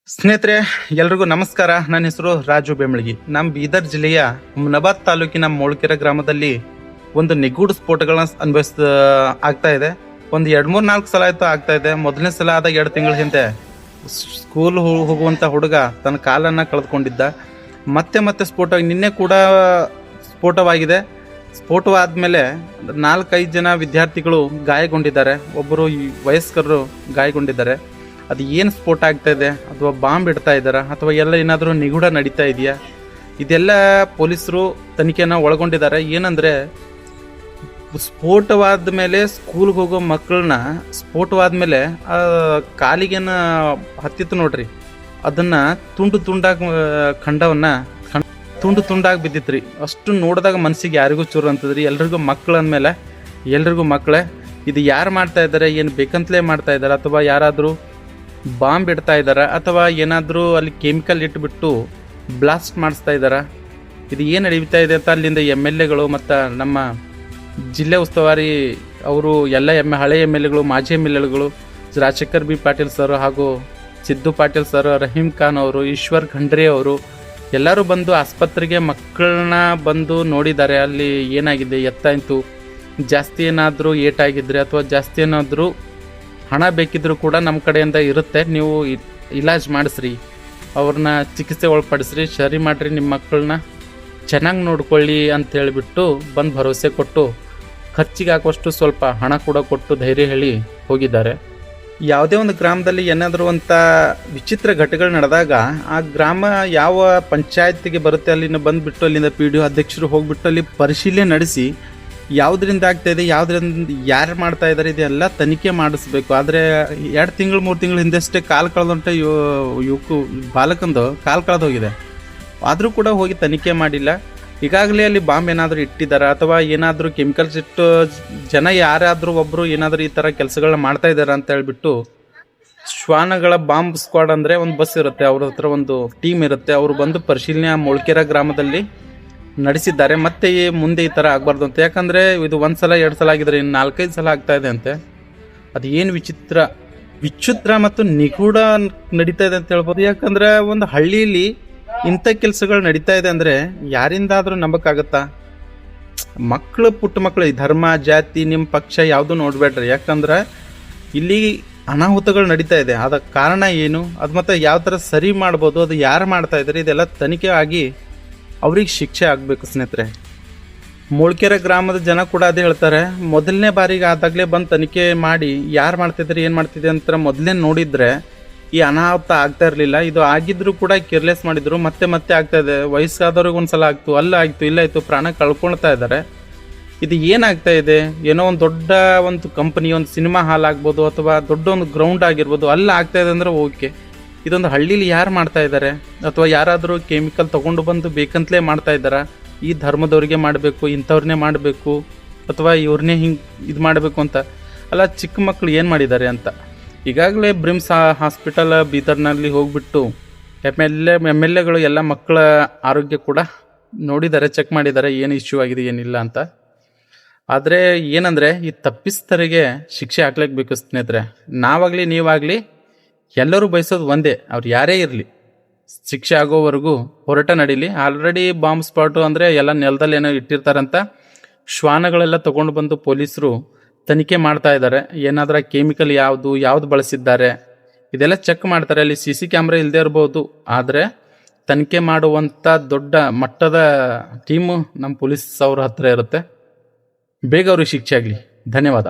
ಸ್ನೇಹಿತರೆ, ಎಲ್ರಿಗೂ ನಮಸ್ಕಾರ. ನನ್ನ ಹೆಸರು ರಾಜು ಬೆಂಬಳಗಿ. ನಮ್ಮ ಬೀದರ್ ಜಿಲ್ಲೆಯ ಹುಮ್ನಾಬಾದ್ ತಾಲೂಕಿನ ಮೂಳ್ಕೆರೆ ಗ್ರಾಮದಲ್ಲಿ ಒಂದು ನಿಗೂಢ ಸ್ಫೋಟಗಳನ್ನ ಆಗ್ತಾ ಇದೆ. ಒಂದು 2-3-4 ಸಲ ಆಯ್ತು ಆಗ್ತಾ ಇದೆ. ಮೊದಲನೇ ಸಲ ಆದ 2 ತಿಂಗಳ ಹಿಂದೆ ಸ್ಕೂಲ್ ಹೋಗುವಂತ ಹುಡುಗ ತನ್ನ ಕಾಲನ್ನ ಕಳೆದುಕೊಂಡಿದ್ದ. ಮತ್ತೆ ನಿನ್ನೆ ಕೂಡ ಸ್ಫೋಟವಾಗಿದೆ. ಸ್ಫೋಟವಾದ್ಮೇಲೆ 4-5 ಜನ ವಿದ್ಯಾರ್ಥಿಗಳು ಗಾಯಗೊಂಡಿದ್ದಾರೆ. ಒಬ್ಬರು ವಯಸ್ಕರು ಗಾಯಗೊಂಡಿದ್ದಾರೆ. ಅದು ಏನು ಸ್ಫೋಟ ಆಗ್ತಾ ಇದೆ, ಅಥವಾ ಬಾಂಬ್ ಇಡ್ತಾ ಇದ್ದಾರಾ, ಅಥವಾ ಏನಾದರೂ ನಿಗೂಢ ನಡೀತಾ ಇದೆಯಾ, ಇದೆಲ್ಲ ಪೊಲೀಸರು ತನಿಖೆನ ಒಳಗೊಂಡಿದ್ದಾರೆ. ಏನಂದರೆ, ಸ್ಫೋಟವಾದ ಮೇಲೆ ಸ್ಕೂಲ್ಗೆ ಹೋಗೋ ಮಕ್ಕಳನ್ನ ಸ್ಫೋಟವಾದ ಮೇಲೆ ಕಾಲಿಗೇನ ಹತ್ತಿತ್ತು ನೋಡ್ರಿ, ಅದನ್ನು ತುಂಡಾಗಿ ತುಂಡಾಗಿ ಬಿದ್ದಿತ್ರಿ. ಅಷ್ಟು ನೋಡಿದಾಗ ಮನಸ್ಸಿಗೆ ಯಾರಿಗೂ ಚೂರು ಅಂತದ್ರಿ. ಎಲ್ರಿಗೂ ಮಕ್ಕಳು ಅಂದಮೇಲೆ ಎಲ್ರಿಗೂ ಮಕ್ಕಳೇ. ಇದು ಯಾರು ಮಾಡ್ತಾ ಇದ್ದಾರೆ, ಏನು ಬೇಕಂತಲೇ ಮಾಡ್ತಾ ಇದ್ದಾರೆ, ಅಥವಾ ಯಾರಾದರೂ ಬಾಂಬ್ ಇಡ್ತಾ ಇದ್ದಾರಾ, ಅಥವಾ ಏನಾದರೂ ಅಲ್ಲಿ ಕೆಮಿಕಲ್ ಇಟ್ಬಿಟ್ಟು ಬ್ಲಾಸ್ಟ್ ಮಾಡಿಸ್ತಾ ಇದ್ದಾರಾ, ಇದು ಏನು ನಡೀತಾ ಇದೆ ಅಂತ ಅಲ್ಲಿಂದ MLAಗಳು ಮತ್ತು ನಮ್ಮ ಜಿಲ್ಲೆ ಉಸ್ತುವಾರಿ ಅವರು ಎಲ್ಲ ಹಳೆ MLAಗಳು, ಮಾಜಿ MLAಗಳು, ರಾಜಶೇಖರ್ ಬಿ ಪಾಟೀಲ್ ಸರ್ ಹಾಗೂ ಸಿದ್ದು ಪಾಟೀಲ್ ಸರ್, ರಹೀಮ್ ಖಾನ್ ಅವರು, ಈಶ್ವರ್ ಖಂಡ್ರೆ ಅವರು ಎಲ್ಲರೂ ಬಂದು ಆಸ್ಪತ್ರೆಗೆ ಮಕ್ಕಳನ್ನ ಬಂದು ನೋಡಿದ್ದಾರೆ. ಅಲ್ಲಿ ಏನಾಗಿದೆ, ಎತ್ತಾಯಿತು, ಜಾಸ್ತಿ ಏನಾದರೂ ಏಟಾಗಿದ್ರೆ ಅಥವಾ ಜಾಸ್ತಿ ಏನಾದರೂ ಹಣ ಬೇಕಿದ್ರೂ ಕೂಡ ನಮ್ಮ ಕಡೆಯಿಂದ ಇರುತ್ತೆ. ನೀವು ಇಲಾಜ್ ಮಾಡಿಸ್ರಿ, ಅವ್ರನ್ನ ಚಿಕಿತ್ಸೆ ಒಳಪಡಿಸ್ರಿ, ಸರಿ ಮಾಡಿರಿ, ನಿಮ್ಮ ಮಕ್ಕಳನ್ನ ಚೆನ್ನಾಗಿ ನೋಡ್ಕೊಳ್ಳಿ ಅಂತ ಹೇಳಿಬಿಟ್ಟು ಬಂದು ಭರವಸೆ ಕೊಟ್ಟು ಖರ್ಚಿಗೆ ಹಾಕುವಷ್ಟು ಸ್ವಲ್ಪ ಹಣ ಕೂಡ ಕೊಟ್ಟು ಧೈರ್ಯ ಹೇಳಿ ಹೋಗಿದ್ದಾರೆ. ಯಾವುದೇ ಒಂದು ಗ್ರಾಮದಲ್ಲಿ ಏನಾದರೂ ಅಂತ ವಿಚಿತ್ರ ಘಟನೆಗಳು ನಡೆದಾಗ ಆ ಗ್ರಾಮ ಯಾವ ಪಂಚಾಯತಿಗೆ ಬರುತ್ತೆ ಅಲ್ಲಿಂದ ಬಂದುಬಿಟ್ಟು ಅಲ್ಲಿಂದ PDO ಅಧ್ಯಕ್ಷರು ಹೋಗಿಬಿಟ್ಟು ಅಲ್ಲಿ ಪರಿಶೀಲನೆ ನಡೆಸಿ ಯಾವುದರಿಂದ ಆಗ್ತಾ ಇದೆ, ಯಾವುದರಿಂದ ಯಾರು ಮಾಡ್ತಾ ಇದ್ದಾರೆ, ಇದೆಲ್ಲ ತನಿಖೆ ಮಾಡಿಸ್ಬೇಕು. ಆದರೆ 2 ತಿಂಗಳು 3 ತಿಂಗಳ ಹಿಂದಷ್ಟೇ ಕಾಲು ಕಳೆದಂತೆ ಬಾಲಕಂದು ಕಾಲು ಕಳೆದೋಗಿದೆ. ಆದರೂ ಕೂಡ ಹೋಗಿ ತನಿಖೆ ಮಾಡಿಲ್ಲ. ಈಗಾಗಲೇ ಅಲ್ಲಿ ಬಾಂಬ್ ಏನಾದರೂ ಇಟ್ಟಿದ್ದಾರೆ ಅಥವಾ ಏನಾದರೂ ಕೆಮಿಕಲ್ಸ್ ಇಟ್ಟು ಜನ ಯಾರಾದರೂ ಒಬ್ಬರು ಏನಾದರೂ ಈ ಥರ ಕೆಲಸಗಳನ್ನ ಮಾಡ್ತಾ ಇದ್ದಾರೆ ಅಂತ ಹೇಳ್ಬಿಟ್ಟು ಶ್ವಾನಗಳ ಬಾಂಬ್ ಸ್ಕ್ವಾಡ್ ಅಂದರೆ ಒಂದು ಬಸ್ ಇರುತ್ತೆ, ಅವ್ರ ಹತ್ರ ಒಂದು ಟೀಮ್ ಇರುತ್ತೆ. ಅವರು ಬಂದು ಪರಿಶೀಲನೆ ಮೂಳ್ಕೆರೆ ಗ್ರಾಮದಲ್ಲಿ ನಡೆಸಿದ್ದಾರೆ. ಮತ್ತೆ ಮುಂದೆ ಈ ಥರ ಆಗಬಾರ್ದು ಅಂತ. ಯಾಕಂದರೆ ಇದು 1 ಸಲ 2 ಸಲ ಆಗಿದ್ರೆ ಇನ್ನು 4-5 ಸಲ ಆಗ್ತಾ ಇದೆ ಅಂತೆ. ಅದು ಏನು ವಿಚಿತ್ರ ಮತ್ತು ನಿಗೂಢ ನಡೀತಾ ಇದೆ ಅಂತ ಹೇಳ್ಬೋದು. ಯಾಕಂದರೆ ಒಂದು ಹಳ್ಳಿಯಲ್ಲಿ ಇಂಥ ಕೆಲಸಗಳು ನಡೀತಾ ಇದೆ ಅಂದರೆ ಯಾರಿಂದಾದರೂ ನಂಬಕ್ಕಾಗತ್ತಾ? ಪುಟ್ಟ ಮಕ್ಕಳು, ಈ ಧರ್ಮ, ಜಾತಿ, ನಿಮ್ಮ ಪಕ್ಷ ಯಾವುದು ನೋಡಬೇಡ್ರಿ. ಯಾಕಂದ್ರೆ ಇಲ್ಲಿ ಅನಾಹುತಗಳು ನಡೀತಾ ಇದೆ. ಅದಕ್ಕೆ ಕಾರಣ ಏನು, ಅದು ಮತ್ತು ಯಾವ ಥರ ಸರಿ ಮಾಡ್ಬೋದು, ಅದು ಯಾರು ಮಾಡ್ತಾ ಇದ್ದಾರೆ, ಇದೆಲ್ಲ ತನಿಖೆ ಆಗಿ ಅವ್ರಿಗೆ ಶಿಕ್ಷೆ ಆಗಬೇಕು. ಸ್ನೇಹಿತರೆ, ಮೂಳ್ಕೆರೆ ಗ್ರಾಮದ ಜನ ಕೂಡ ಅದೇ ಹೇಳ್ತಾರೆ. ಮೊದಲನೇ ಬಾರಿಗೆ ಆದಾಗಲೇ ಬಂದು ತನಿಖೆ ಮಾಡಿ ಯಾರು ಮಾಡ್ತಿದ್ದಾರೆ, ಏನು ಮಾಡ್ತಿದೆ ಅಂತ ಮೊದಲೇ ನೋಡಿದರೆ ಈ ಅನಾಹುತ ಆಗ್ತಾ ಇರಲಿಲ್ಲ. ಇದು ಆಗಿದ್ರೂ ಕೂಡ ಕೇರ್ಲೆಸ್ ಮಾಡಿದ್ರು. ಮತ್ತೆ ಆಗ್ತಾ ಇದೆ. ವಯಸ್ಸಾದವ್ರಿಗೆ ಒಂದು ಸಲ ಆಗ್ತು, ಅಲ್ಲಾಯಿತು, ಇಲ್ಲಾಯಿತು, ಪ್ರಾಣ ಕಳ್ಕೊಳ್ತಾ ಇದ್ದಾರೆ. ಇದು ಏನಾಗ್ತಾ ಇದೆ, ಏನೋ ಒಂದು ದೊಡ್ಡ ಒಂದು ಕಂಪನಿ, ಒಂದು ಸಿನಿಮಾ ಹಾಲ್ ಆಗ್ಬೋದು, ಅಥವಾ ದೊಡ್ಡ ಒಂದು ಗ್ರೌಂಡ್ ಆಗಿರ್ಬೋದು, ಅಲ್ಲಿ ಆಗ್ತಾ ಇದೆ ಅಂದರೆ ಓಕೆ. ಇದೊಂದು ಹಳ್ಳೀಲಿ ಯಾರು ಮಾಡ್ತಾ ಇದ್ದಾರೆ, ಅಥವಾ ಯಾರಾದರೂ ಕೆಮಿಕಲ್ ತೊಗೊಂಡು ಬಂದು ಬೇಕಂತಲೇ ಮಾಡ್ತಾ ಇದ್ದಾರಾ? ಈ ಧರ್ಮದವ್ರಿಗೆ ಮಾಡಬೇಕು, ಇಂಥವ್ರನ್ನೇ ಮಾಡಬೇಕು, ಅಥವಾ ಇವ್ರನ್ನೇ ಹಿಂಗೆ ಇದು ಮಾಡಬೇಕು ಅಂತ ಅಲ್ಲ. ಚಿಕ್ಕ ಮಕ್ಕಳು ಏನು ಮಾಡಿದ್ದಾರೆ ಅಂತ ಈಗಾಗಲೇ ಬ್ರಿಮ್ಸ್ ಹಾಸ್ಪಿಟಲ್ ಬೀದರ್ನಲ್ಲಿ ಹೋಗಿಬಿಟ್ಟು MLAಗಳು ಎಲ್ಲ ಮಕ್ಕಳ ಆರೋಗ್ಯ ಕೂಡ ನೋಡಿದ್ದಾರೆ, ಚೆಕ್ ಮಾಡಿದ್ದಾರೆ, ಏನು ಇಶ್ಯೂ ಆಗಿದೆ ಏನಿಲ್ಲ ಅಂತ. ಆದರೆ ಏನಂದರೆ ಈ ತಪ್ಪಿಸ್ತರಿಗೆ ಶಿಕ್ಷೆ ಹಾಕ್ಲೇಬೇಕು ಸ್ನೇಹಿತರೆ. ನಾವಾಗಲಿ ನೀವಾಗಲಿ ಎಲ್ಲರೂ ಬಯಸೋದು ಒಂದೇ, ಅವ್ರು ಯಾರೇ ಇರಲಿ ಶಿಕ್ಷೆ ಆಗೋವರೆಗೂ ಹೋರಾಟ ನಡೀಲಿ. ಆಲ್ರೆಡಿ ಬಾಂಬ್ ಸ್ಪಾಟು ಅಂದರೆ ಎಲ್ಲ ನೆಲದಲ್ಲಿ ಏನೋ ಇಟ್ಟಿರ್ತಾರಂತ ಶ್ವಾನಗಳೆಲ್ಲ ತೊಗೊಂಡು ಬಂದು ಪೊಲೀಸರು ತನಿಖೆ ಮಾಡ್ತಾ ಇದ್ದಾರೆ. ಏನಾದರೂ ಕೆಮಿಕಲ್ ಯಾವುದು ಬಳಸಿದ್ದಾರೆ ಇದೆಲ್ಲ ಚೆಕ್ ಮಾಡ್ತಾರೆ. ಅಲ್ಲಿ CC ಕ್ಯಾಮ್ರಾ ಇಲ್ಲದೆ ಇರ್ಬೋದು, ಆದರೆ ತನಿಖೆ ಮಾಡುವಂಥ ದೊಡ್ಡ ಮಟ್ಟದ ಟೀಮು ನಮ್ಮ ಪೊಲೀಸ್ ಅವ್ರ ಹತ್ರ ಇರುತ್ತೆ. ಬೇಗ ಅವ್ರಿಗೆ ಶಿಕ್ಷೆ ಆಗಲಿ. ಧನ್ಯವಾದ.